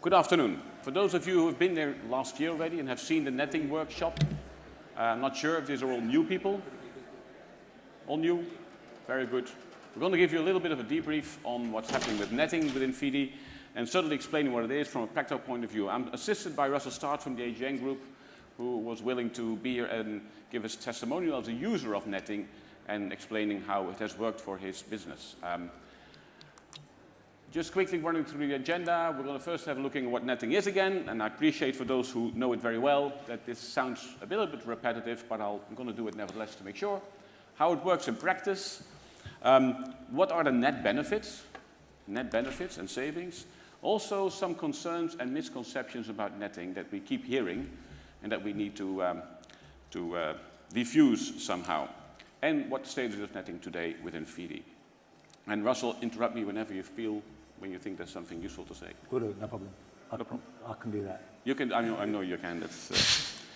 Good afternoon. For those of you who have been there last year already and have seen the netting workshop, I'm not sure if these are all new people. All new? Very good. We're going to give you a little bit of a debrief on what's happening with netting within FIDI and certainly explaining what it is from a practical point of view. I'm assisted by Russel Start from the AGN group, who was willing to be here and give us testimonial as a user of netting and explaining how it has worked for his business. Just quickly running through the agenda, we're going to first have a look at what netting is again, and I appreciate for those who know it very well that this sounds a little bit repetitive, but I'm going to do it nevertheless to make sure. How it works in practice, what are the net benefits and savings, also some concerns and misconceptions about netting that we keep hearing and that we need to diffuse somehow, and what the status of netting today within FIDI. And Russell, interrupt me whenever you feel, when you think there's something useful to say. Good, no problem. I can do that. You can. I know you can.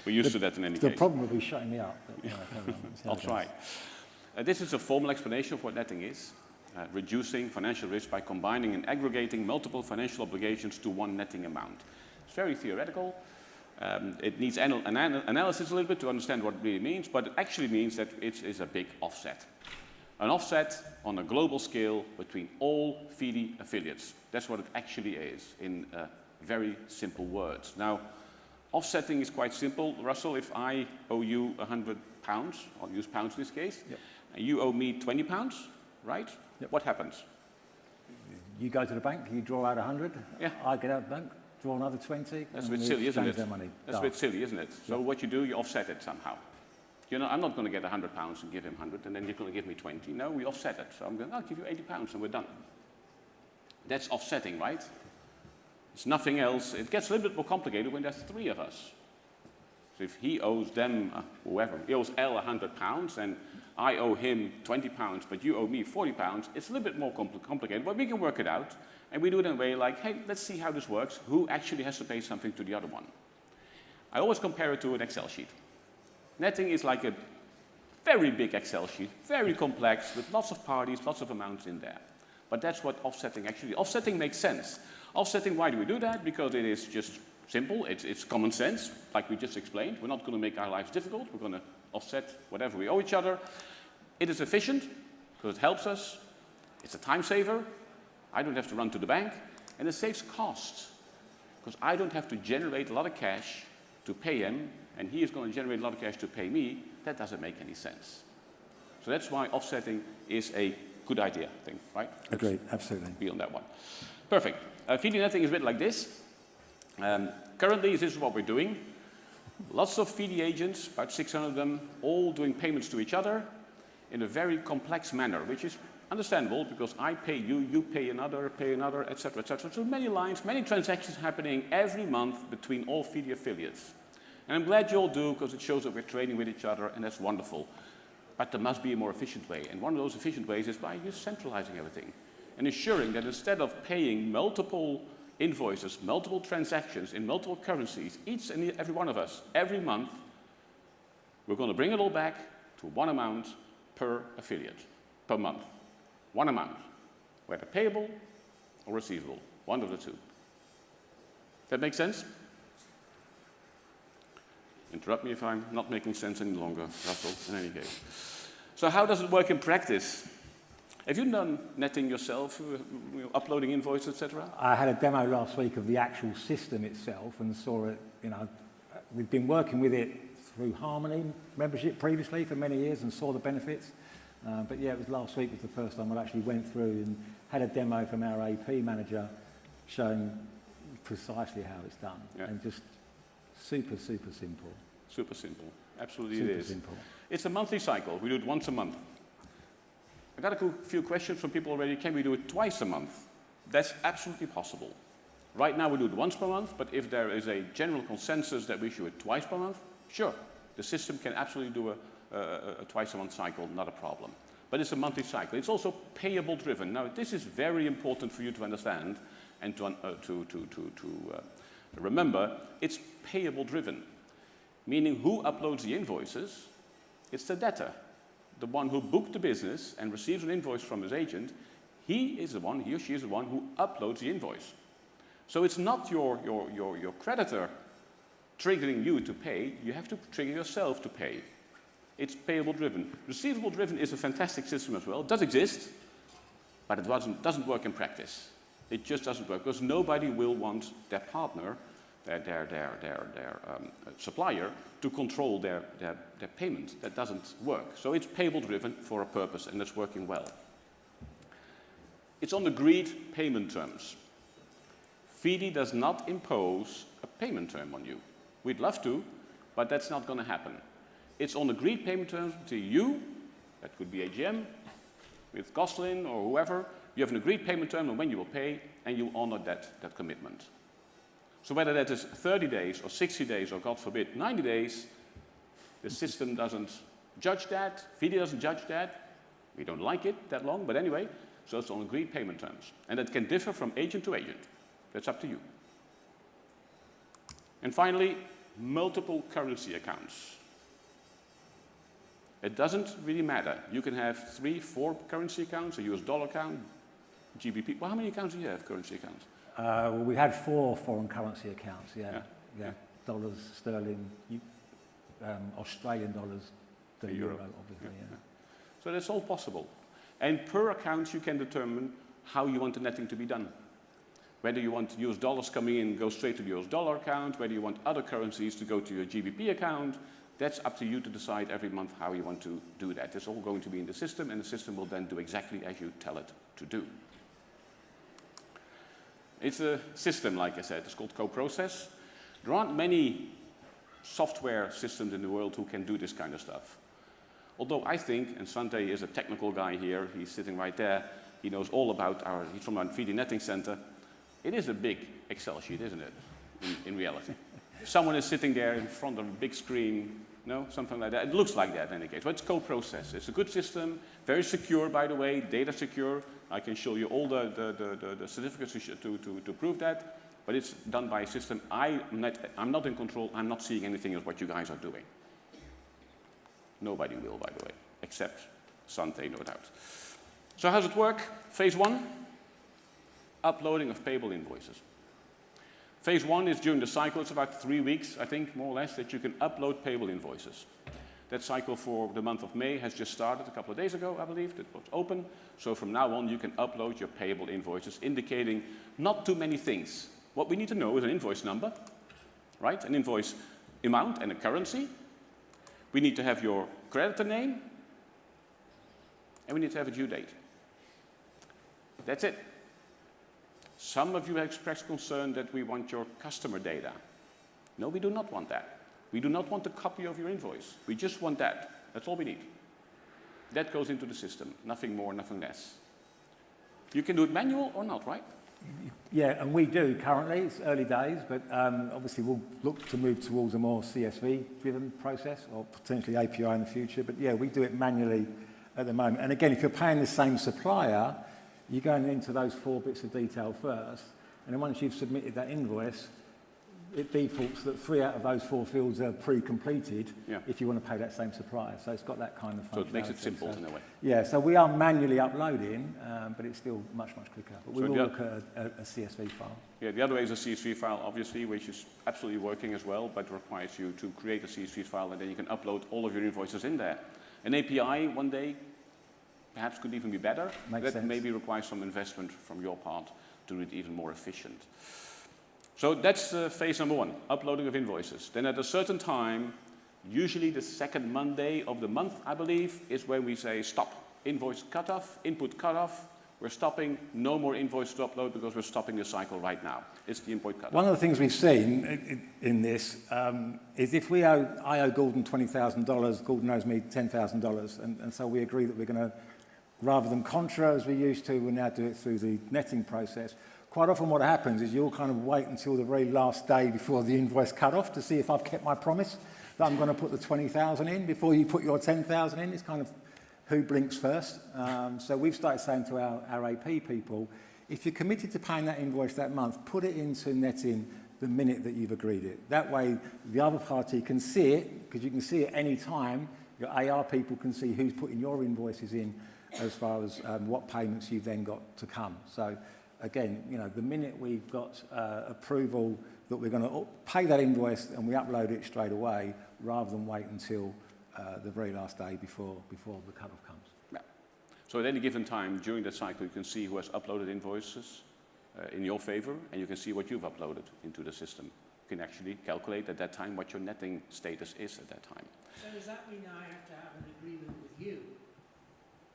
We're used to that in any case. The problem will be shutting me up. But, I'll try. This is a formal explanation of what netting is. Reducing financial risk by combining and aggregating multiple financial obligations to one netting amount. It's very theoretical. It needs analysis a little bit to understand what it really means, but it actually means that it is a big offset. An offset on a global scale between all FIDI affiliates. That's what it actually is in very simple words. Now, offsetting is quite simple. Russell, if I owe you £100, I'll use pounds in this case, yep. And you owe me £20, right? Yep. What happens? You go to the bank, you draw out 100, yeah. I get out of the bank, draw another 20. That's a bit silly, isn't it? That's a bit silly, isn't it? So what you do, you offset it somehow. You know, I'm not going to get £100 and give him 100, and then you're going to give me 20. No, we offset it. So I'll give you £80 and we're done. That's offsetting, right? It's nothing else. It gets a little bit more complicated when there's three of us. So if he owes them, whoever, he owes L £100, and I owe him £20, but you owe me £40, it's a little bit more complicated, but we can work it out. And we do it in a way like, hey, let's see how this works. Who actually has to pay something to the other one? I always compare it to an Excel sheet. Netting is like a very big Excel sheet, very complex, with lots of parties, lots of amounts in there. But that's what offsetting actually is. Offsetting makes sense. Offsetting, why do we do that? Because it is just simple, it's common sense, like we just explained. We're not going to make our lives difficult, we're going to offset whatever we owe each other. It is efficient, because it helps us. It's a time saver. I don't have to run to the bank. And it saves costs, because I don't have to generate a lot of cash to pay him, and he is going to generate a lot of cash to pay me. That doesn't make any sense. So that's why offsetting is a good idea, I think, right? Agreed, absolutely. Be on that one. Perfect. FIDI netting is a bit like this. Currently, this is what we're doing. Lots of FIDI agents, about 600 of them, all doing payments to each other in a very complex manner, which is understandable because I pay you, you pay another, etc., etc. So many lines, many transactions happening every month between all FIDI affiliates. And I'm glad you all do, because it shows that we're trading with each other, and that's wonderful. But there must be a more efficient way, and one of those efficient ways is by just centralizing everything and ensuring that instead of paying multiple invoices, multiple transactions in multiple currencies, each and every one of us, every month, we're going to bring it all back to one amount per affiliate, per month. One amount, whether payable or receivable, one of the two. That make sense? Interrupt me if I'm not making sense any longer, Russell, in any case. So how does it work in practice? Have you done netting yourself, uploading invoices, etc.? I had a demo last week of the actual system itself and saw it, we've been working with it through Harmony membership previously for many years and saw the benefits. But yeah, it was last week was the first time I actually went through and had a demo from our AP manager showing precisely how it's done. Yeah. And just super, super simple. Super simple. Absolutely super it is. Simple. It's a monthly cycle. We do it once a month. I got a few questions from people already. Can we do it twice a month? That's absolutely possible. Right now we do it once per month, but if there is a general consensus that we should do it twice per month, sure. The system can absolutely do a twice a month cycle, not a problem. But it's a monthly cycle. It's also payable driven. Now this is very important for you to understand and to remember. It's payable driven, meaning who uploads the invoices? It's the debtor, the one who booked the business and receives an invoice from his agent. He or she is the one who uploads the invoice. So it's not your creditor triggering you to pay, you have to trigger yourself to pay. It's payable driven. Receivable driven is a fantastic system as well. It does exist, but it doesn't work in practice. It just doesn't work because nobody will want their partner, their supplier, to control their payment. That doesn't work. So it's payable driven for a purpose, and it's working well. It's on agreed payment terms. FIDI does not impose a payment term on you. We'd love to, but that's not going to happen. It's on agreed payment terms between you, that could be AGM, with Goslin or whoever. You have an agreed payment term on when you will pay, and you honor that commitment. So whether that is 30 days or 60 days or, God forbid, 90 days, the system doesn't judge that. FIDI doesn't judge that. We don't like it that long, but anyway, so it's on agreed payment terms. And that can differ from agent to agent. That's up to you. And finally, multiple currency accounts. It doesn't really matter. You can have 3, 4 currency accounts, a US dollar account, GBP. Well, how many accounts do you have, currency accounts? Well, we had 4 foreign currency accounts, yeah. Dollars, sterling, Australian dollars, the euro, obviously, yeah. So that's all possible. And per account, you can determine how you want the netting to be done. Whether you want US dollars coming in, go straight to the US dollar account, whether you want other currencies to go to your GBP account, that's up to you to decide every month how you want to do that. It's all going to be in the system, and the system will then do exactly as you tell it to do. It's a system, like I said. It's called co-process. There aren't many software systems in the world who can do this kind of stuff. Although I think, and Svante is a technical guy here, he's sitting right there, he knows all about he's from our FIDI netting center. It is a big Excel sheet, isn't it, in reality? Someone is sitting there in front of a big screen, no, something like that. It looks like that in any case, but it's co-process. It's a good system, very secure, by the way, data secure. I can show you all the certificates to prove that, but it's done by a system. I'm not in control. I'm not seeing anything of what you guys are doing. Nobody will, by the way, except Svante, no doubt. So how does it work? Phase 1, uploading of payable invoices. Phase 1 is during the cycle. It's about 3 weeks, I think, more or less, that you can upload payable invoices. That cycle for the month of May has just started a couple of days ago, I believe. It was open. So from now on, you can upload your payable invoices, indicating not too many things. What we need to know is an invoice number, right? An invoice amount and a currency. We need to have your creditor name, and we need to have a due date. That's it. Some of you have expressed concern that we want your customer data. No, we do not want that. We do not want a copy of your invoice. We just want that. That's all we need. That goes into the system. Nothing more, nothing less. You can do it manual or not, right? Yeah, and we do currently. It's early days, but obviously we'll look to move towards a more CSV-driven process, or potentially API in the future. But yeah, we do it manually at the moment. And again, if you're paying the same supplier, you're going into those 4 bits of detail first, and then once you've submitted that invoice, it defaults that 3 out of those 4 fields are pre-completed if you want to pay that same supplier. So it's got that kind of functionality. So it makes it simple in a way. Yeah, so we are manually uploading, but it's still much, much quicker. But we will look at a CSV file. Yeah, the other way is a CSV file, obviously, which is absolutely working as well, but requires you to create a CSV file, and then you can upload all of your invoices in there. An API one day perhaps could even be better. Makes sense. Maybe requires some investment from your part to do it even more efficient. So that's phase number 1, uploading of invoices. Then at a certain time, usually the second Monday of the month, I believe, is when we say stop. Invoice cutoff, input cutoff. We're stopping, no more invoice to upload because we're stopping the cycle right now. It's the input cutoff. One of the things we've seen in this is if I owe Gordon $20,000, Gordon owes me $10,000, and so we agree that we're going to, rather than contra as we used to, we'll now do it through the netting process. Quite often what happens is you'll kind of wait until the very last day before the invoice cut-off to see if I've kept my promise that I'm going to put the 20,000 in before you put your 10,000 in. It's kind of who blinks first. So we've started saying to our AP people, if you're committed to paying that invoice that month, put it into netting the minute that you've agreed it. That way the other party can see it, because you can see it any time. Your AR people can see who's putting your invoices in as far as what payments you've then got to come. So again, you know, the minute we've got approval that we're going to pay that invoice and we upload it straight away, rather than wait until the very last day before the cut-off comes. Yeah. So at any given time during that cycle, you can see who has uploaded invoices in your favor, and you can see what you've uploaded into the system. You can actually calculate at that time what your netting status is at that time. So does that mean I have to have an agreement with you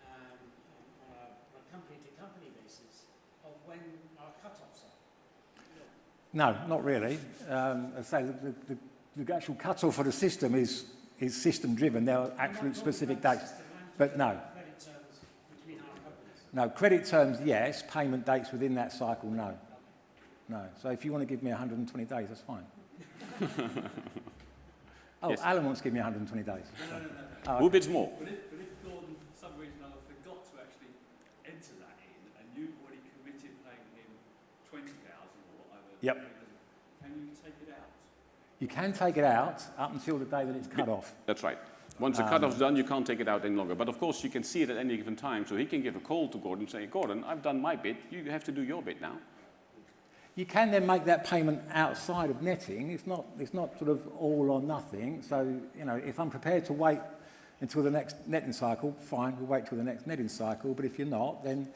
on a company-to-company basis of when our cut-offs are? No, not really. As I say, the actual cut-off for the system is system-driven. There are absolute specific dates. But no. Credit terms between our companies? No, credit terms, yes. Payment dates within that cycle, no. No. So if you want to give me 120 days, that's fine. Oh, yes. Alan wants to give me 120 days. No. Oh, Who bids more? But if Gordon, for some reason or other, forgot to actually enter that in, and you've already committed paying him 20,000 or whatever, yep. Can you take it out? You can take it out up until the day that it's cut off. That's right. Once the cut-off's done, you can't take it out any longer. But of course, you can see it at any given time. So he can give a call to Gordon and say, Gordon, I've done my bit. You have to do your bit now. You can then make that payment outside of netting. It's not sort of all or nothing. So, you know, if I'm prepared to wait until the next netting cycle, fine, we'll wait till the next netting cycle. But if you're not, then,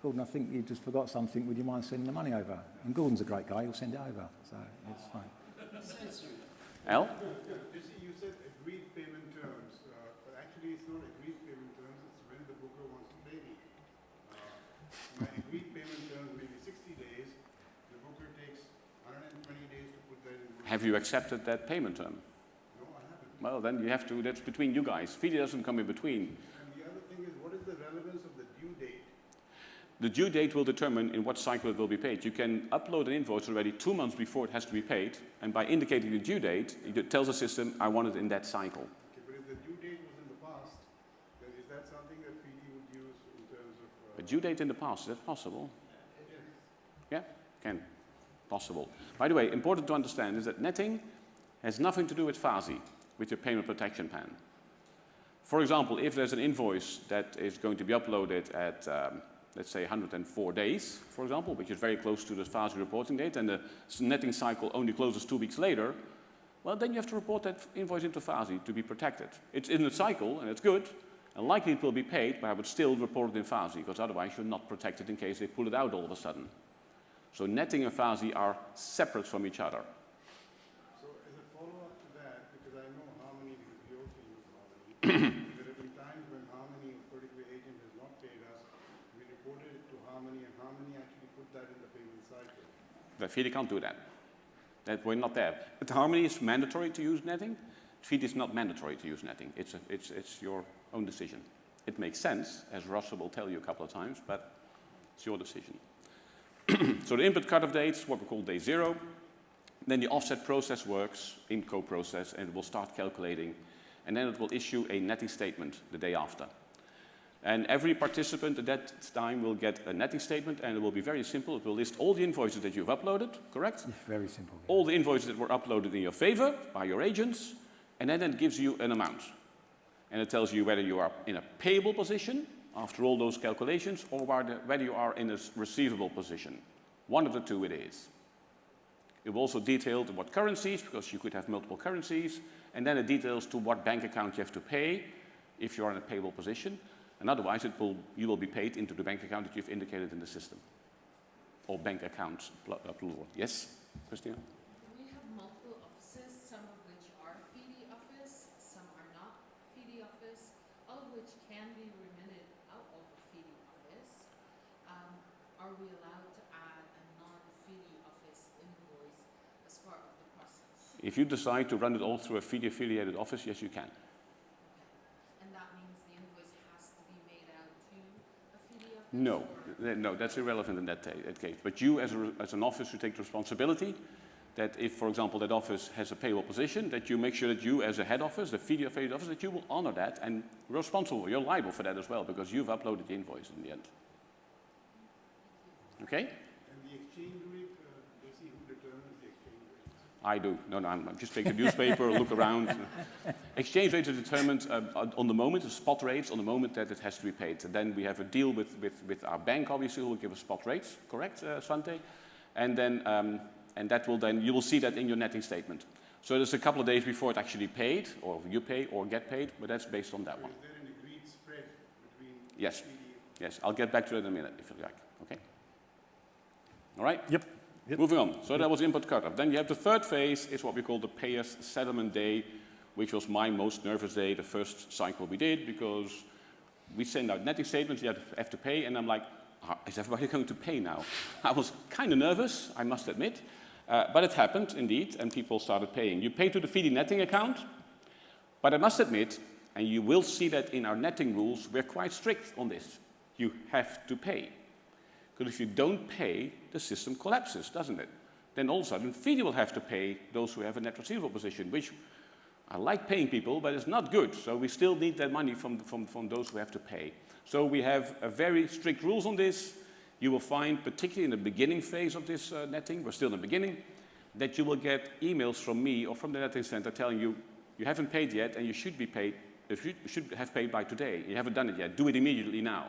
Gordon, I think you just forgot something. Would you mind sending the money over? And Gordon's a great guy. He'll send it over. So it's fine. Al? You said agreed payment terms, but actually it's not agreed payment terms, it's when the booker wants to pay me. My agreed payment terms may be 60 days, the booker takes 120 days to put that in. Have you accepted that payment term? No, I haven't. Well, then you have to, that's between you guys. FIDI doesn't come in between. And the other thing is, what is the relevance of the due date? The due date will determine in what cycle it will be paid. You can upload an invoice already 2 months before it has to be paid, and by indicating the due date, it tells the system, I want it in that cycle. Okay, but if the due date was in the past, then is that something that FIDI would use in terms of... A due date in the past, is that possible? Yeah, can. Possible. By the way, important to understand is that netting has nothing to do with FASI, with your payment protection plan. For example, if there's an invoice that is going to be uploaded at let's say 104 days, for example, which is very close to the FASI reporting date, and the netting cycle only closes 2 weeks later, well, then you have to report that invoice into FASI to be protected. It's in the cycle, and it's good, and likely it will be paid, but I would still report it in FASI, because otherwise you're not protected in case they pull it out all of a sudden. So netting and FASI are separate from each other. So as a follow-up to that, because I know Harmony, because we also use Harmony, there have been times when Harmony, a particular agent, has not paid us. We reported it to Harmony, and Harmony actually put that in the payment cycle. But FIDI can't do that. We're not there. But Harmony is mandatory to use netting. FIDI is not mandatory to use netting. It's your own decision. It makes sense, as Russel will tell you a couple of times, but it's your decision. So the input cutoff date is what we call day 0. Then the offset process works in co-process, and it will start calculating, and then it will issue a netting statement the day after. And every participant at that time will get a netting statement, and it will be very simple. It will list all the invoices that you've uploaded, correct? Yeah, very simple. Yeah. All the invoices that were uploaded in your favor by your agents, and then it gives you an amount. And it tells you whether you are in a payable position after all those calculations, or whether you are in a receivable position. One of the two it is. It will also detail to what currencies, because you could have multiple currencies, and then it details to what bank account you have to pay if you are in a payable position, and otherwise you will be paid into the bank account that you've indicated in the system. Or bank accounts, plural. Yes, Christina? We have multiple offices, some of which are FIDI office, some are not FIDI office, all of which can be remitted out of a FIDI office. Are we allowed to add a non-FIDI office invoice as part of the process? If you decide to run it all through a FIDI affiliated office, yes, you can. Okay. And that means the invoice has to be made out to a FIDI office? No, that's irrelevant in that case. But you, as an office, should take the responsibility that if, for example, that office has a payable position, that you make sure that you, as a head office, the FIDI affiliated office, that you will honor that, and you're responsible. You're liable for that as well, because you've uploaded the invoice in the end. Okay? And the exchange rate, they see who determines the exchange rate. I do. No, I'm just take a newspaper, look around. Exchange rates are determined on the moment, the spot rates, on the moment that it has to be paid. And then we have a deal with our bank, obviously, who will give us spot rates, correct, Svante? And then, and that will then, you will see that in your netting statement. So there's a couple of days before it actually paid, or you pay, or get paid, but that's based on that one. Is there an agreed spread between Yes. FIDI? Yes, I'll get back to that in a minute, if you like, okay? All right? Yep. Moving on. So that was input cutoff. Then you have the third phase, is what we call the payers settlement day, which was my most nervous day, the first cycle we did, because we send out netting statements, you have to pay, and I'm like, is everybody going to pay now? I was kind of nervous, I must admit, but it happened indeed, and people started paying. You pay to the FIDI netting account, but I must admit, and you will see that in our netting rules, we're quite strict on this. You have to pay. Because if you don't pay, the system collapses, doesn't it? Then all of a sudden, FIDI will have to pay those who have a net receivable position, which I like paying people, but it's not good. So we still need that money from those who have to pay. So we have a very strict rules on this. You will find, particularly in the beginning phase of this netting, we're still in the beginning, that you will get emails from me or from the netting center telling you, you haven't paid yet and you should be paid, you should have paid by today. You haven't done it yet. Do it immediately now.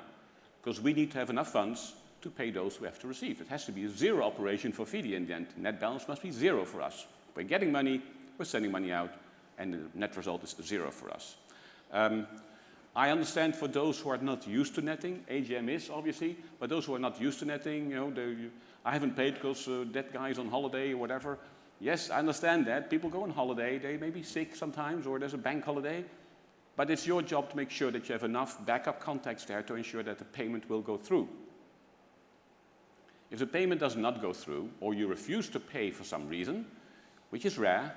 Because we need to have enough funds to pay those who have to receive. It has to be a zero operation for FIDI in the end. Net balance must be zero for us. We're getting money, we're sending money out, and the net result is zero for us. I understand for those who are not used to netting, AGM is obviously, but those who are not used to netting, I haven't paid because that guy is on holiday or whatever. Yes, I understand that. People go on holiday, they may be sick sometimes, or there's a bank holiday, but it's your job to make sure that you have enough backup contacts there to ensure that the payment will go through. If the payment does not go through, or you refuse to pay for some reason, which is rare,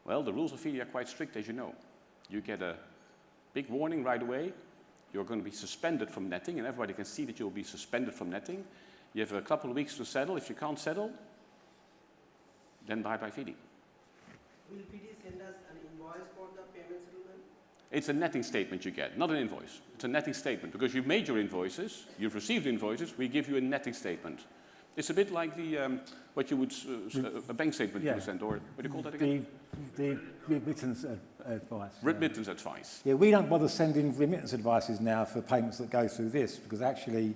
well, the rules of FIDI are quite strict, as you know. You get a big warning right away. You're going to be suspended from netting, and everybody can see that you'll be suspended from netting. You have a couple of weeks to settle. If you can't settle, then bye-bye FIDI. Will FIDI send us an invoice for the payment settlement? It's a netting statement you get, not an invoice. It's a netting statement, because you've made your invoices, you've received invoices, we give you a netting statement. It's a bit like the, what you would, a bank statement you would send, or what do you call that again? The remittance advice. Remittance advice. Yeah, we don't bother sending remittance advices now for payments that go through this, because actually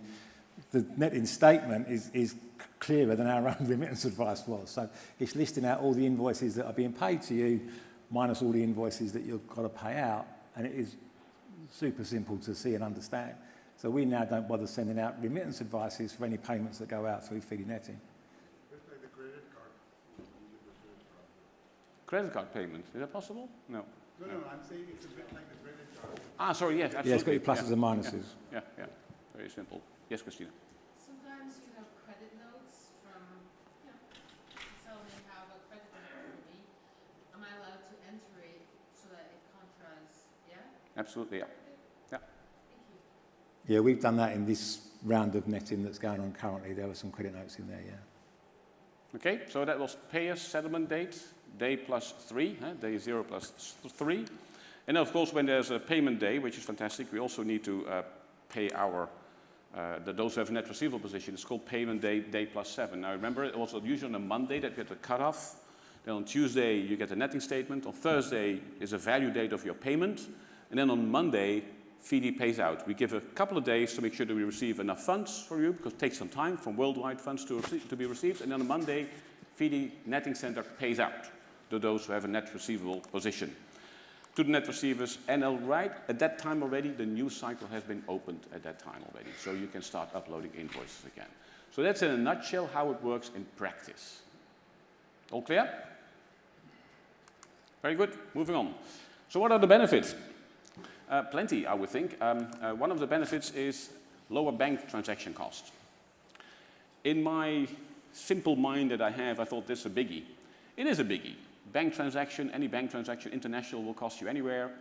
the netting statement is clearer than our own remittance advice was. So it's listing out all the invoices that are being paid to you, minus all the invoices that you've got to pay out, and it is super simple to see and understand. So we now don't bother sending out remittance advices for any payments that go out through FIDI netting. Just like the credit card. Credit card payment, is that possible? No. No, I'm saying it's a bit like the credit card. Ah, sorry, yes, absolutely. Yeah, it's got your pluses and minuses. Yeah, very simple. Yes, Christina. Sometimes you have credit notes from, to tell me how a credit note for me. Am I allowed to enter it so that it contrasts, yeah? Absolutely, yeah. Thank you. Yeah, we've done that in this round of netting that's going on currently. There were some credit notes in there, yeah. Okay, so that was payers settlement date, day plus 3, day 0 plus 3. And of course, when there's a payment day, which is fantastic, we also need to pay our, those who have a net receivable position. It's called payment day, day plus 7. Now remember, it was usually on a Monday that we had the cutoff. Then on Tuesday, you get a netting statement. On Thursday is a value date of your payment. And then on Monday, FIDI pays out. We give a couple of days to make sure that we receive enough funds for you, because it takes some time from worldwide funds to be received. And then on Monday, FIDI Netting Center pays out to those who have a net receivable position. To the net receivers, NL right, at that time already, the new cycle has been opened at that time already. So you can start uploading invoices again. So that's in a nutshell how it works in practice. All clear? Very good, moving on. So what are the benefits? Plenty, I would think. One of the benefits is lower bank transaction costs. In my simple mind that I have, I thought this is a biggie. It is a biggie. Bank transaction, any bank transaction, international will cost you anywhere.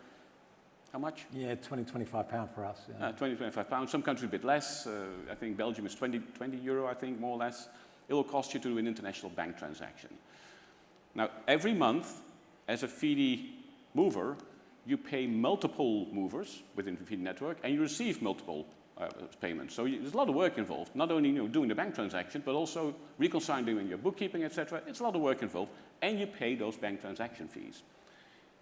How much? Yeah, £20–25 for us. Yeah. £20–25. Some countries a bit less. I think Belgium is 20 euro, I think, more or less. It will cost you to do an international bank transaction. Now, every month, as a FIDI mover, you pay multiple movers within the FIDI network, and you receive multiple payments. So there's a lot of work involved, not only doing the bank transaction, but also reconciling your bookkeeping, etc. It's a lot of work involved, and you pay those bank transaction fees.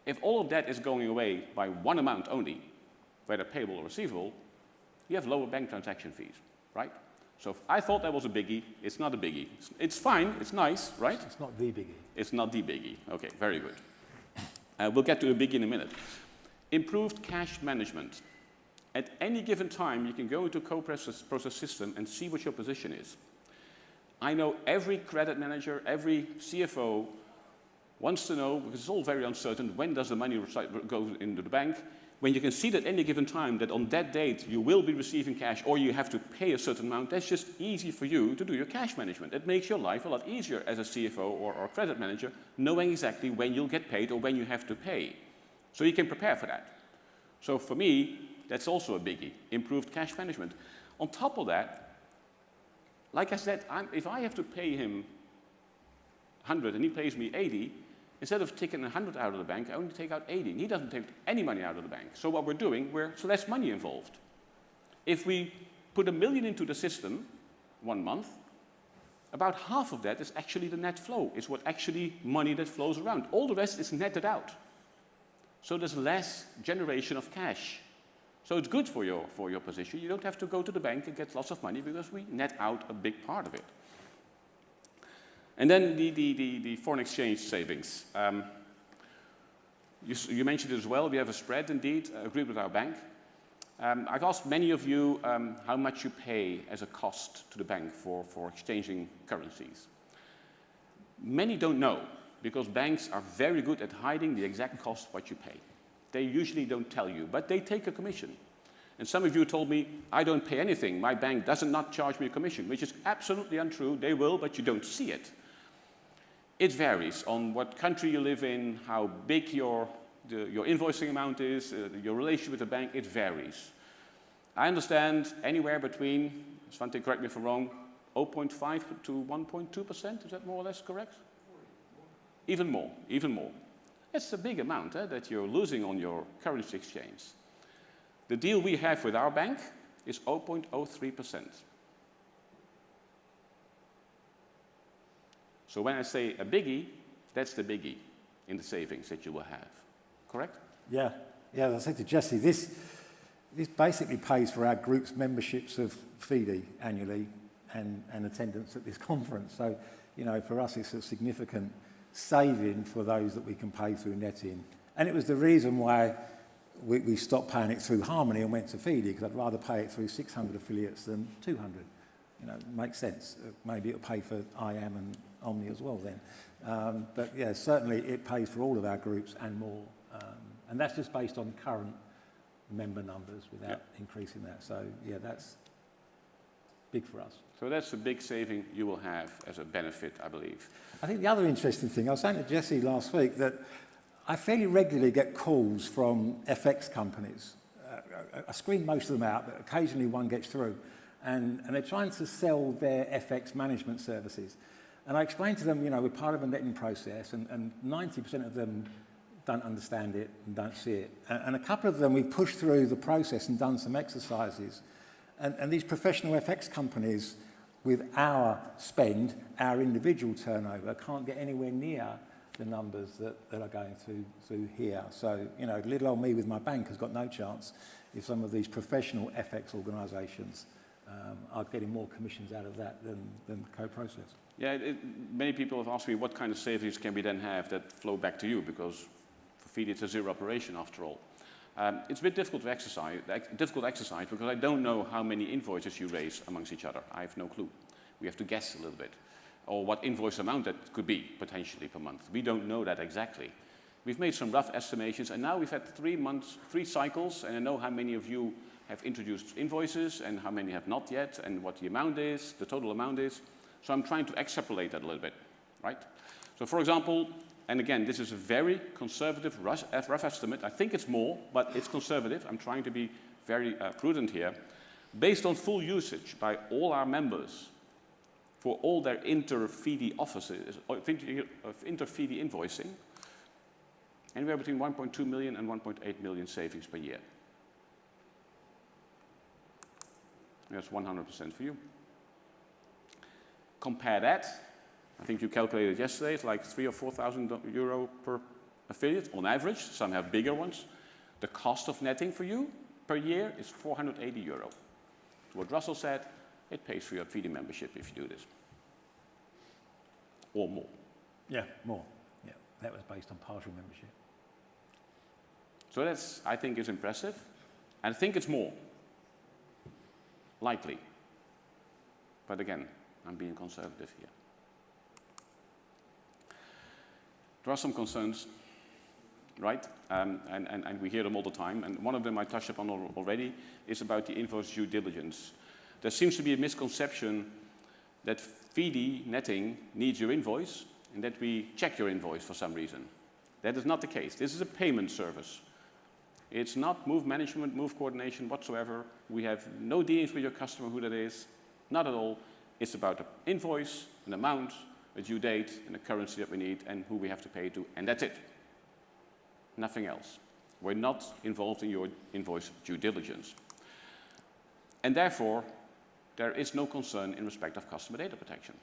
If all of that is going away by one amount only, whether payable or receivable, you have lower bank transaction fees, right? So I thought that was a biggie. It's not a biggie. It's fine. It's nice, right? It's not the biggie. It's not the biggie. Okay, very good. We'll get to a biggie in a minute. Improved cash management. At any given time, you can go into a co-process system and see what your position is. I know every credit manager, every CFO wants to know, because it's all very uncertain, when does the money go into the bank? When you can see that at any given time that on that date you will be receiving cash or you have to pay a certain amount, that's just easy for you to do your cash management. It makes your life a lot easier as a CFO or credit manager, knowing exactly when you'll get paid or when you have to pay. So you can prepare for that. So for me, that's also a biggie, improved cash management. On top of that, like I said, if I have to pay him 100 and he pays me 80, instead of taking 100 out of the bank, I only take out 80. And he doesn't take any money out of the bank. So what we're doing, there's less money involved. If we put $1 million into the system 1 month, about half of that is actually the net flow. It's what actually money that flows around. All the rest is netted out. So there's less generation of cash. So it's good for your position. You don't have to go to the bank and get lots of money because we net out a big part of it. And then the foreign exchange savings. You mentioned it as well. We have a spread, indeed, agreed with our bank. I've asked many of you how much you pay as a cost to the bank for exchanging currencies. Many don't know, because banks are very good at hiding the exact cost what you pay. They usually don't tell you, but they take a commission. And some of you told me, I don't pay anything. My bank does not charge me a commission, which is absolutely untrue. They will, but you don't see it. It varies on what country you live in, how big your invoicing amount is, your relationship with the bank. It varies. I understand anywhere between, Svante, correct me if I'm wrong, 0.5 to 1.2%. Is that more or less correct? Even more, even more. It's a big amount that you're losing on your currency exchange. The deal we have with our bank is 0.03%. So when I say a biggie, that's the biggie in the savings that you will have. Correct? Yeah, as I said to Jesse, this basically pays for our group's memberships of FIDI annually and attendance at this conference. So, for us, it's a significant saving for those that we can pay through netting. And it was the reason why we stopped paying it through Harmony and went to FIDI, because I'd rather pay it through 600 affiliates than 200. It makes sense. Maybe it'll pay for IAM and Omni as well then. But yeah, certainly it pays for all of our groups and more. And that's just based on current member numbers without increasing that. So yeah, that's big for us. So that's a big saving you will have as a benefit, I believe. I think the other interesting thing, I was saying to Jesse last week that I fairly regularly get calls from FX companies. I screen most of them out, but occasionally one gets through. And they're trying to sell their FX management services. And I explained to them, we're part of a netting process, and 90% of them don't understand it and don't see it. And a couple of them we've pushed through the process and done some exercises. And these professional FX companies, with our spend, our individual turnover, can't get anywhere near the numbers that are going through here. So, little old me with my bank has got no chance if some of these professional FX organisations are getting more commissions out of that than co-process. Yeah, many people have asked me what kind of savings can we then have that flow back to you, because for FIDI it's a zero operation after all. It's a bit difficult exercise because I don't know how many invoices you raise amongst each other. I have no clue. We have to guess a little bit. Or what invoice amount that could be potentially per month. We don't know that exactly. We've made some rough estimations, and now we've had 3 cycles, and I know how many of you have introduced invoices and how many have not yet, and what the amount is, the total amount is. So I'm trying to extrapolate that a little bit, right? So for example, and again, this is a very conservative rough estimate. I think it's more, but it's conservative. I'm trying to be very prudent here. Based on full usage by all our members for all their inter-FIDI offices, inter-FIDI invoicing, anywhere between 1.2 million and 1.8 million savings per year. That's 100% for you. Compare that, I think you calculated yesterday, it's like 3,000 or 4,000 euro per affiliate on average. Some have bigger ones. The cost of netting for you per year is 480 euro. So what Russell said, it pays for your FIDI membership if you do this. Or more. Yeah, more. Yeah, that was based on partial membership. So that's, I think, is impressive. And I think it's more. Likely. But again, I'm being conservative here. There are some concerns, right? And we hear them all the time. And one of them I touched upon already is about the invoice due diligence. There seems to be a misconception that FIDI netting needs your invoice and that we check your invoice for some reason. That is not the case. This is a payment service. It's not move management, move coordination whatsoever. We have no dealings with your customer, who that is. Not at all. It's about an invoice, an amount, a due date, and a currency that we need, and who we have to pay to, and that's it. Nothing else. We're not involved in your invoice due diligence. And therefore, there is no concern in respect of customer data protection,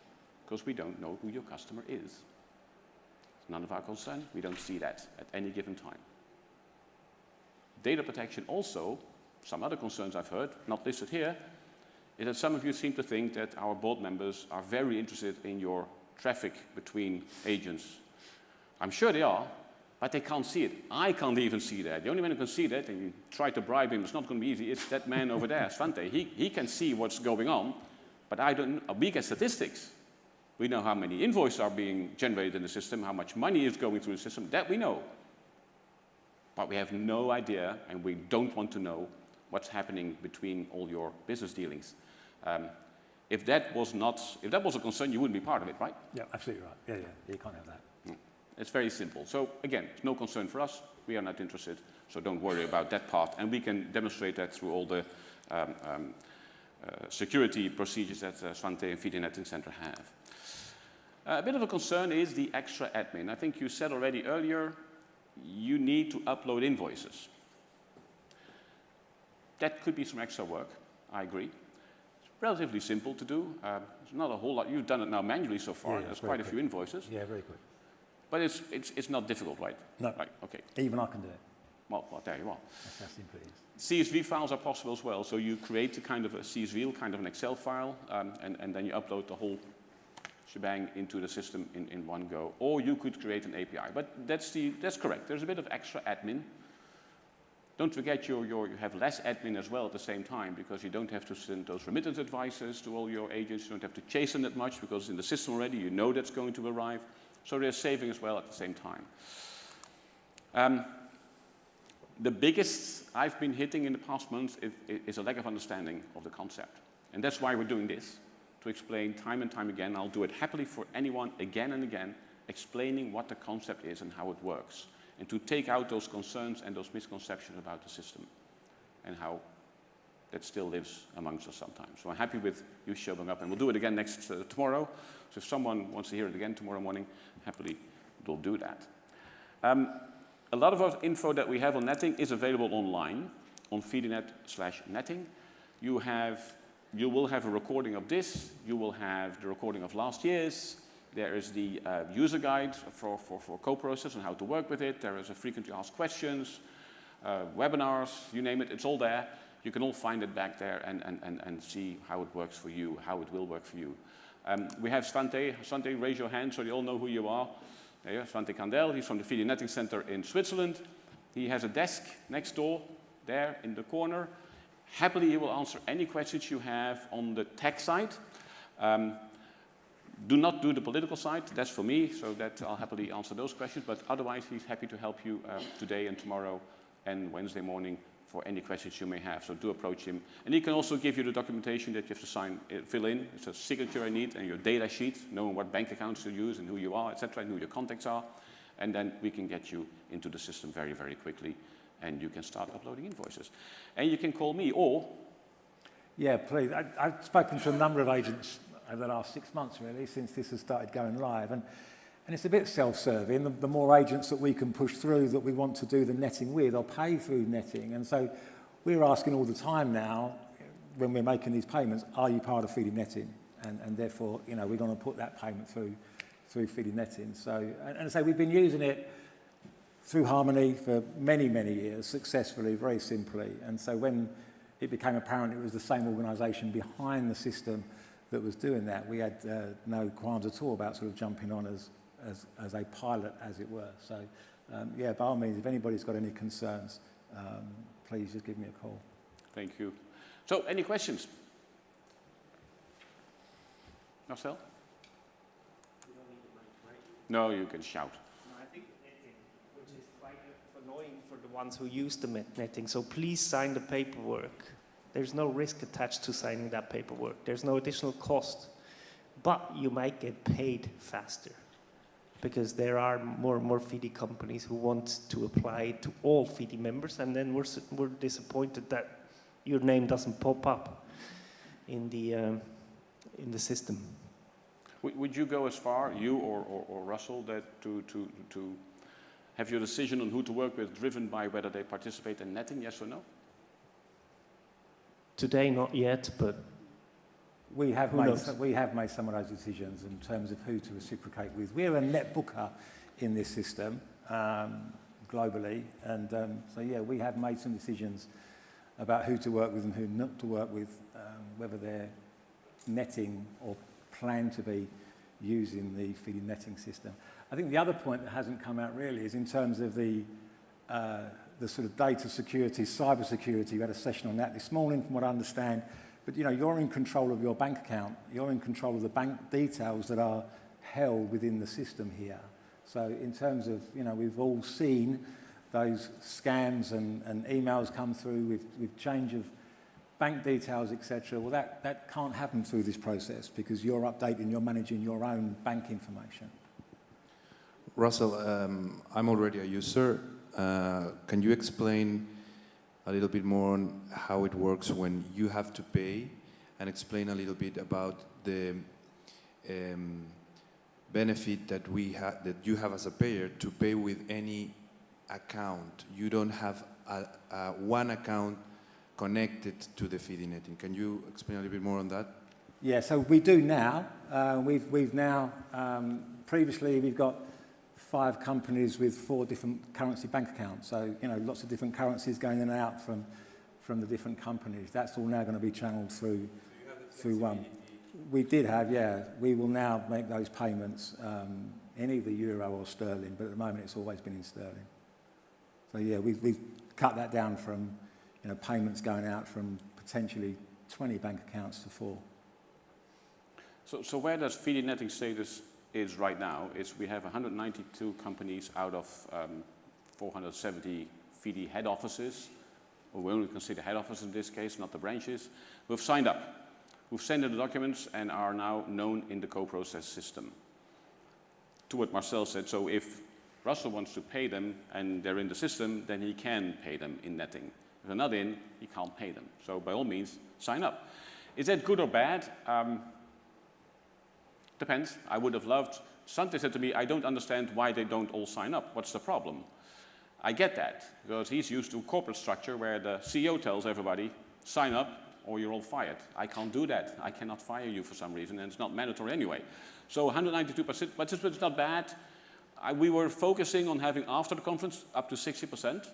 because we don't know who your customer is. It's none of our concern. We don't see that at any given time. Data protection also, some other concerns I've heard, not listed here, is that some of you seem to think that our board members are very interested in your traffic between agents. I'm sure they are, but they can't see it. I can't even see that. The only man who can see that, and you try to bribe him, it's not going to be easy, it's that man over there, Svante. He can see what's going on, but I don't. We get statistics. We know how many invoices are being generated in the system, how much money is going through the system, that we know. But we have no idea, and we don't want to know, what's happening between all your business dealings. If that was a concern, you wouldn't be part of it, right? Yeah, absolutely right. Yeah, you can't have that. It's very simple. So again, it's no concern for us. We are not interested, so don't worry about that part. And we can demonstrate that through all the security procedures that Svante and FIDI Netting Center have. A bit of a concern is the extra admin. I think you said already earlier, you need to upload invoices. That could be some extra work, I agree. It's relatively simple to do. It's not a whole lot. You've done it now manually so far. Yeah, There's quite a few invoices. Yeah, very quick. But it's not difficult, right? No. Right, okay. Even I can do it. Well, there you are. That's how simple it is. CSV files are possible as well. So you create a kind of a CSV, kind of an Excel file, and then you upload the whole shebang into the system in one go. Or you could create an API. But that's correct. There's a bit of extra admin. Don't forget you have less admin as well at the same time, because you don't have to send those remittance advices to all your agents. You don't have to chase them that much, because in the system already you know that's going to arrive. So there's saving as well at the same time. The biggest I've been hitting in the past months is a lack of understanding of the concept. And that's why we're doing this, to explain time and time again. I'll do it happily for anyone again and again, explaining what the concept is and how it works. And to take out those concerns and those misconceptions about the system and how that still lives amongst us sometimes. So I'm happy with you showing up, and we'll do it again tomorrow. So if someone wants to hear it again tomorrow morning, happily we'll do that. A lot of our info that we have on netting is available online on FIDInet/netting. You will have a recording of this. You will have the recording of last year's. There is the user guide for co-process and how to work with it. There is a frequently asked questions, webinars, you name it, it's all there. You can all find it back there and see how it works for you, how it will work for you. We have Svante. Svante, raise your hand so they all know who you are. There you are, Svante Kandel. He's from the FIDI Netting Center in Switzerland. He has a desk next door, there in the corner. Happily, he will answer any questions you have on the tech side. Do not do the political side, that's for me, so that I'll happily answer those questions, but otherwise he's happy to help you today and tomorrow and Wednesday morning for any questions you may have, so do approach him. And he can also give you the documentation that you have to fill in. It's a signature I need and your data sheet, knowing what bank accounts to use and who you are, etc., and who your contacts are, and then we can get you into the system very, very quickly, and you can start uploading invoices. And you can call me, or... Yeah, please. I've spoken to a number of agents over the last 6 months, really, since this has started going live. And it's a bit self-serving. The more agents that we can push through that we want to do the netting with or pay through netting. And so we're asking all the time now, when we're making these payments, are you part of FIDI netting? And therefore, you know, we're going to put that payment through FIDI netting. So, and so we've been using it through Harmony for many, many years, successfully, very simply. And so when it became apparent it was the same organisation behind the system that was doing that, we had no qualms at all about sort of jumping on as a pilot, as it were. So, yeah, by all means, if anybody's got any concerns, please just give me a call. Thank you. So, any questions? Marcel? You don't need the mic, right? No, you can shout. No, I think netting, which is quite annoying for the ones who use the netting. So please sign the paperwork. There's no risk attached to signing that paperwork. There's no additional cost. But you might get paid faster, because there are more and more FIDI companies who want to apply it to all FIDI members, and then we're disappointed that your name doesn't pop up in the system. Would you go as far, you or Russell, that to have your decision on who to work with driven by whether they participate in netting, yes or no? Today, not yet, but we have made some of those decisions in terms of who to reciprocate with. We're a net booker in this system globally, and so yeah, we have made some decisions about who to work with and who not to work with, whether they're netting or plan to be using the FIDI netting system. I think the other point that hasn't come out really is in terms of the sort of data security, cyber security. We had a session on that this morning, from what I understand. But you know, you're in control of your bank account. You're in control of the bank details that are held within the system here. So in terms of, you know, we've all seen those scams and emails come through with change of bank details, etc. Well, that can't happen through this process because you're updating, you're managing your own bank information. Russell, I'm already a user. Can you explain a little bit more on how it works when you have to pay, and explain a little bit about the benefit that you have as a payer to pay with any account? You don't have one account connected to the FIDI netting. Can you explain a little bit more on that? Yeah, so we do now. We've now, previously we've got 5 companies with 4 different currency bank accounts. So, you know, lots of different currencies going in and out from the different companies. That's all now going to be channeled through one. We did have, yeah. We will now make those payments in either euro or sterling, but at the moment it's always been in sterling. So yeah, we've cut that down from, you know, payments going out from potentially 20 bank accounts to 4. So where does FIDI netting status is right now is we have 192 companies out of 470 FIDI head offices, or we only consider head offices in this case, not the branches, who've signed up. Who've sent in the documents and are now known in the co-process system. To what Marcel said, so if Russell wants to pay them and they're in the system, then he can pay them in netting. If they're not in, he can't pay them. So by all means, sign up. Is that good or bad? Depends. I would have loved, Sante said to me, I don't understand why they don't all sign up. What's the problem? I get that, because he's used to a corporate structure where the CEO tells everybody, sign up or you're all fired. I can't do that. I cannot fire you for some reason, and it's not mandatory anyway. So 192%, but it's not bad. We were focusing on having after the conference up to 60%.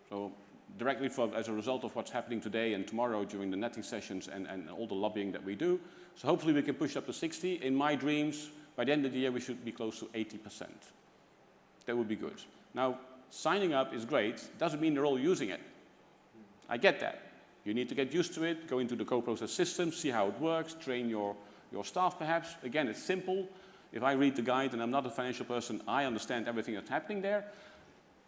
So directly as a result of what's happening today and tomorrow during the netting sessions and all the lobbying that we do. So hopefully we can push up to 60. In my dreams, by the end of the year, we should be close to 80%. That would be good. Now, signing up is great. Doesn't mean they're all using it. I get that. You need to get used to it, go into the co-process system, see how it works, train your staff perhaps. Again, it's simple. If I read the guide and I'm not a financial person, I understand everything that's happening there.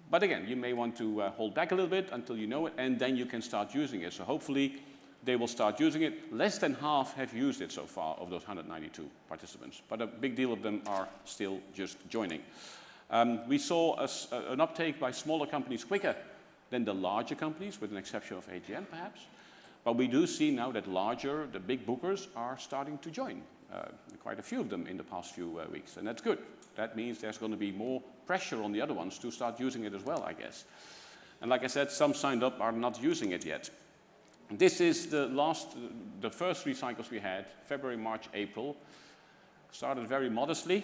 But again, you may want to hold back a little bit until you know it, and then you can start using it. So hopefully they will start using it. Less than half have used it so far of those 192 participants, but a big deal of them are still just joining. We saw an uptake by smaller companies quicker than the larger companies, with an exception of AGM perhaps. But we do see now that the big bookers are starting to join. Quite a few of them in the past few weeks, and that's good. That means there's going to be more pressure on the other ones to start using it as well, I guess. And like I said, some signed up are not using it yet. This is the first 3 cycles we had, February, March, April. Started very modestly.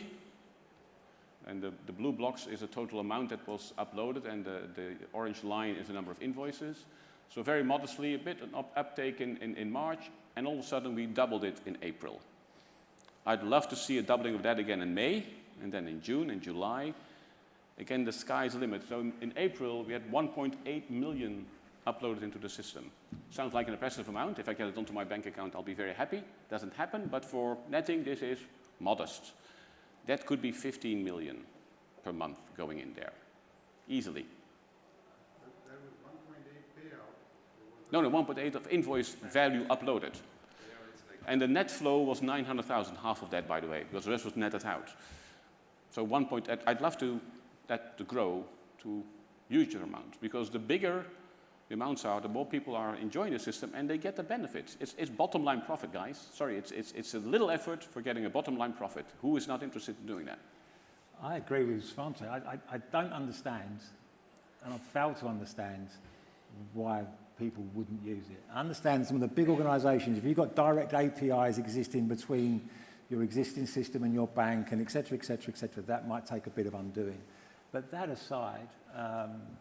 And the blue blocks is a total amount that was uploaded, and the orange line is the number of invoices. So very modestly, a bit of uptake in March, and all of a sudden we doubled it in April. I'd love to see a doubling of that again in May, and then in June and July. Again, the sky's the limit. So in April, we had 1.8 million uploaded into the system. Sounds like an impressive amount. If I get it onto my bank account, I'll be very happy. Doesn't happen, but for netting, this is modest. That could be 15 million per month going in there, easily. That was 1.8 payout. No, 1.8 of invoice value uploaded. And the net flow was 900,000, half of that, by the way, because the rest was netted out. So 1.8, I'd love that to grow to huger amounts, because the bigger the amounts are, the more people are enjoying the system, and they get the benefits. It's bottom line profit, guys. Sorry, it's a little effort for getting a bottom line profit. Who is not interested in doing that? I agree with Svante. I don't understand, and I fail to understand why people wouldn't use it. I understand some of the big organisations, if you've got direct APIs existing between your existing system and your bank, and et cetera, that might take a bit of undoing. But that aside,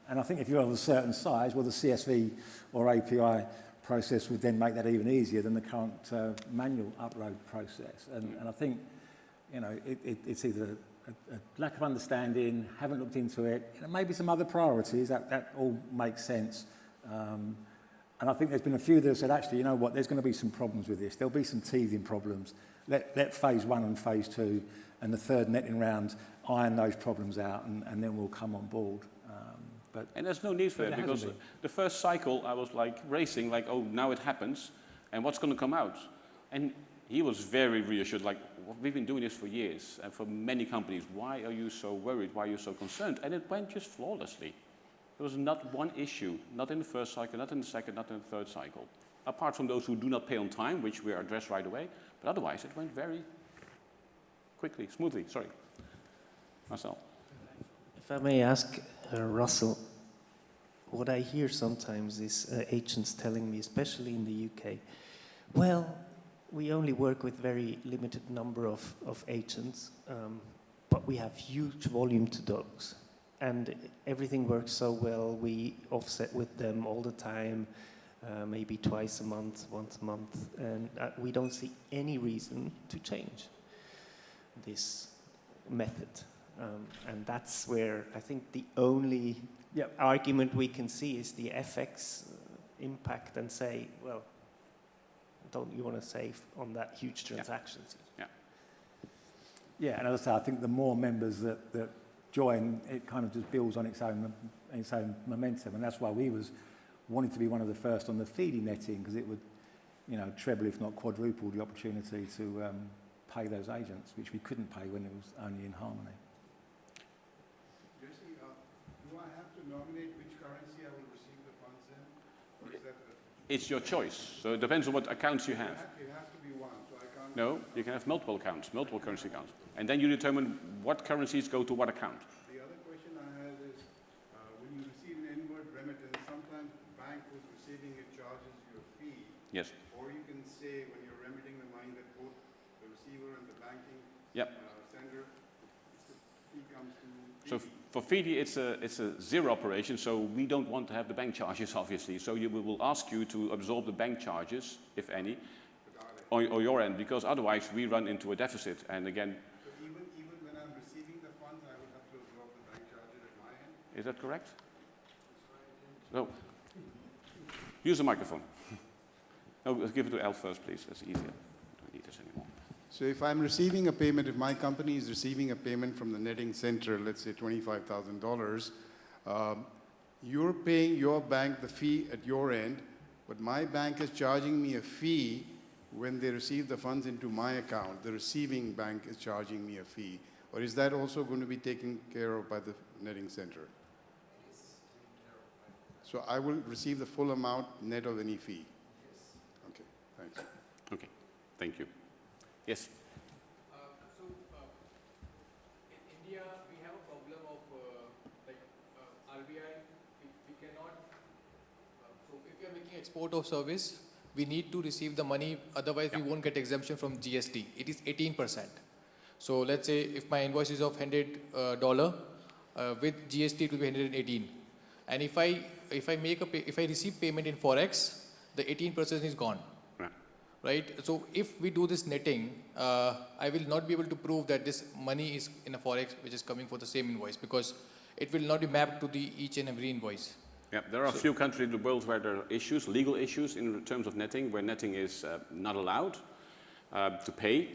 and I think if you're of a certain size, well, the CSV or API process would then make that even easier than the current manual upload process. And I think, you know, it's either a lack of understanding, haven't looked into it, you know, maybe some other priorities, that all makes sense. And I think there's been a few that have said, actually, you know what, there's going to be some problems with this. There'll be some teething problems. Let phase 1 and phase 2 and the third netting round iron those problems out, and then we'll come on board. And there's no need for it, because the first cycle I was like racing, like, oh, now it happens, and what's going to come out? And he was very reassured, like, we've been doing this for years, and for many companies, why are you so worried, why are you so concerned? And it went just flawlessly. There was not one issue, not in the first cycle, not in the second, not in the third cycle. Apart from those who do not pay on time, which we are addressed right away, but otherwise it went very quickly, smoothly. Sorry. Marcel. If I may ask Russell, what I hear sometimes is agents telling me, especially in the UK, well, we only work with very limited number of agents, but we have huge volume to those. And everything works so well, we offset with them all the time, maybe twice a month, once a month, and we don't see any reason to change this method. And that's where I think the only argument we can see is the FX impact, and say, well, don't you want to save on that huge transactions? Yeah, and as I say, I think the more members that join, it kind of just builds on its own momentum, and that's why we was wanting to be one of the first on the FIDI netting, because it would, you know, treble if not quadruple the opportunity to pay those agents, which we couldn't pay when it was only in Harmony. Jesse, do I have to nominate which currency I will receive the funds in, or is that? It's your choice, so it depends on what accounts you have. It has to be one, so I can't. No, you can have multiple accounts, multiple currency accounts. And then you determine what currencies go to what account. The other question I had is, when you receive an inward remittance, sometimes the bank who's receiving it charges you a fee. Yes. Or you can say when you're remitting the money that both the receiver and the banking sender, the fee comes to FIDI. So for FIDI, it's a zero operation, so we don't want to have the bank charges, obviously. So we will ask you to absorb the bank charges, if any, or your end, because otherwise we run into a deficit. And again, so even when I'm receiving the funds, I will have to absorb the bank charges at my end? is that correct? So, use the microphone. No, let's give it to Elf first, please. That's easier. I don't need this anymore. So if I'm receiving a payment, if my company is receiving a payment from the netting center, let's say $25,000, you're paying your bank the fee at your end, but my bank is charging me a fee when they receive the funds into my account. The receiving bank is charging me a fee. Or is that also going to be taken care of by the netting center? So I will receive the full amount net of any fee? Yes. Okay, thanks. Okay, thank you. Yes? In India, we have a problem of RBI, we cannot, so if you are making export or service, we need to receive the money, otherwise we won't get exemption from GST. It is 18%. So let's say if my invoice is of $100, with GST it will be 118. And if I receive payment in Forex, the 18% is gone. Right? So if we do this netting, I will not be able to prove that this money is in a Forex which is coming for the same invoice, because it will not be mapped to the each and every invoice. Yeah, there are a few countries in the world where there are issues, legal issues in terms of netting, where netting is not allowed to pay.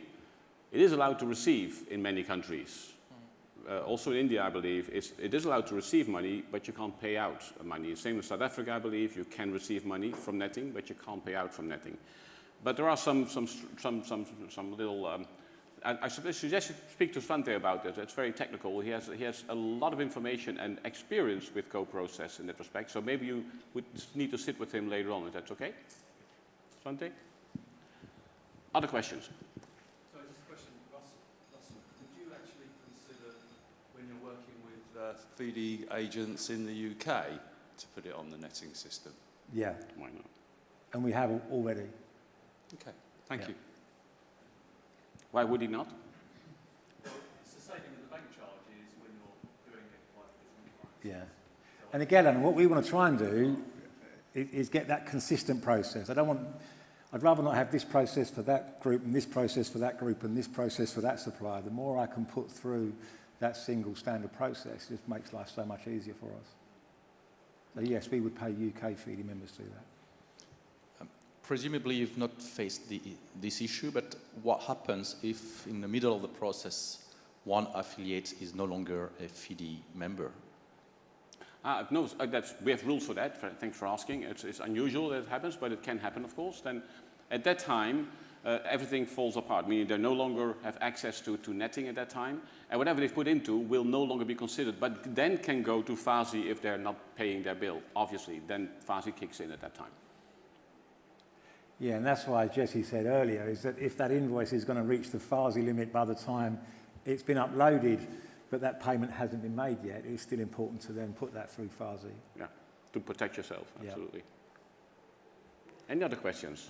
It is allowed to receive in many countries. Also in India, I believe, it is allowed to receive money, but you can't pay out money. Same with South Africa, I believe, you can receive money from netting, but you can't pay out from netting. But there are some little. I suggest you speak to Svante about it. It's very technical. He has a lot of information and experience with co-process in that respect. So maybe you would need to sit with him later on. Is that okay, Svante? Other questions? So just a question, Russell, would you actually consider, when you're working with FIDI agents in the UK, to put it on the netting system? Yeah. Why not? And we have already. Okay, thank you. Why would he not? Well, it's the same with the bank charges when you're doing it like this. Yeah. And again, and what we want to try and do is get that consistent process. I'd rather not have this process for that group and this process for that group and this process for that supplier. The more I can put through that single standard process, it makes life so much easier for us. So yes, we would pay UK FIDI members to do that. Presumably you've not faced this issue, but what happens if in the middle of the process one affiliate is no longer a FIDI member? No, we have rules for that. Thanks for asking. It's unusual that it happens, but it can happen, of course. Then at that time, everything falls apart, meaning they no longer have access to netting at that time, and whatever they've put into will no longer be considered, but then can go to FASI if they're not paying their bill, obviously. Then FASI kicks in at that time. Yeah, and that's why Jesse said earlier, is that if that invoice is going to reach the FASI limit by the time it's been uploaded, but that payment hasn't been made yet, it's still important to then put that through FASI. Yeah, to protect yourself, absolutely. Yeah. Any other questions?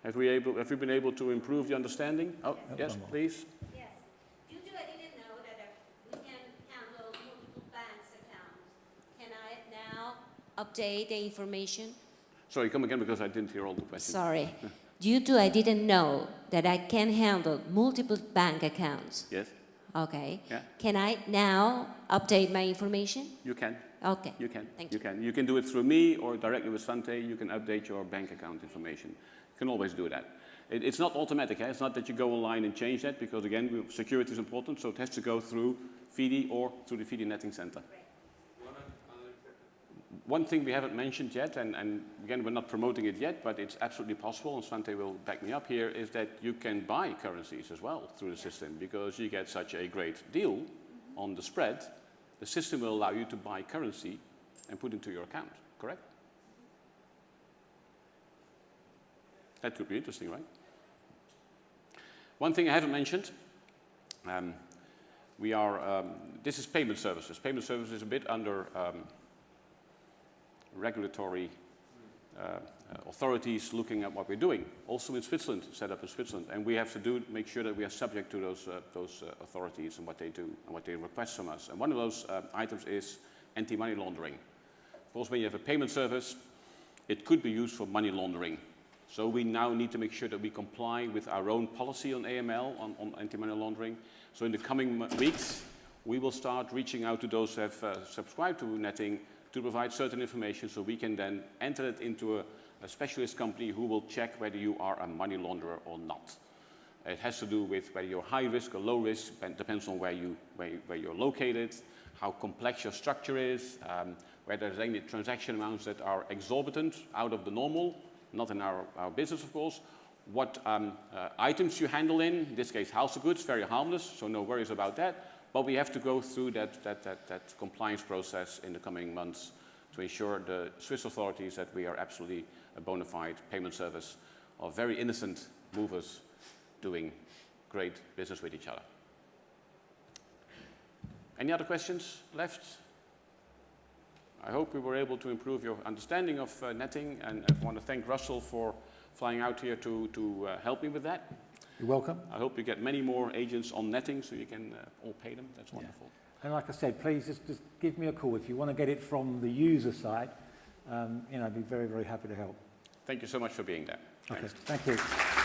Have we been able to improve the understanding? Oh, yes, please. Yes. Due to I didn't know that we can handle multiple banks accounts, can I now update the information? Sorry, come again because I didn't hear all the questions. Sorry. Due to I didn't know that I can handle multiple bank accounts. Yes. Okay. Yeah. Can I now update my information? You can. Okay. You can. Thank you can. You can do it through me or directly with Svante. You can update your bank account information. You can always do that. It's not automatic. It's not that you go online and change that because, again, security is important, so it has to go through FIDI or through the FIDI Netting Center. One thing we haven't mentioned yet, and again, we're not promoting it yet, but it's absolutely possible, and Svante will back me up here, is that you can buy currencies as well through the system because you get such a great deal on the spread. The system will allow you to buy currency and put into your account, correct? That could be interesting, right? One thing I haven't mentioned, this is payment services. Payment services is a bit under regulatory authorities looking at what we're doing. Also in Switzerland, set up in Switzerland, and we have to make sure that we are subject to those authorities and what they do and what they request from us. And one of those items is anti-money laundering. Of course, when you have a payment service, it could be used for money laundering. So we now need to make sure that we comply with our own policy on AML, on anti-money laundering. So in the coming weeks, we will start reaching out to those who have subscribed to netting to provide certain information so we can then enter it into a specialist company who will check whether you are a money launderer or not. It has to do with whether you're high risk or low risk, depends on where you're located, how complex your structure is, whether there's any transaction amounts that are exorbitant, out of the normal, not in our business, of course, what items you handle in this case house of goods, very harmless, so no worries about that. But we have to go through that compliance process in the coming months to ensure the Swiss authorities that we are absolutely a bona fide payment service of very innocent movers doing great business with each other. Any other questions left? I hope we were able to improve your understanding of netting, and I want to thank Russell for flying out here to help me with that. You're welcome. I hope you get many more agents on netting so you can all pay them. That's wonderful. Yeah. And like I said, please just give me a call if you want to get it from the user side. I'd be very, very happy to help. Thank you so much for being there. Okay, Thanks. thank you.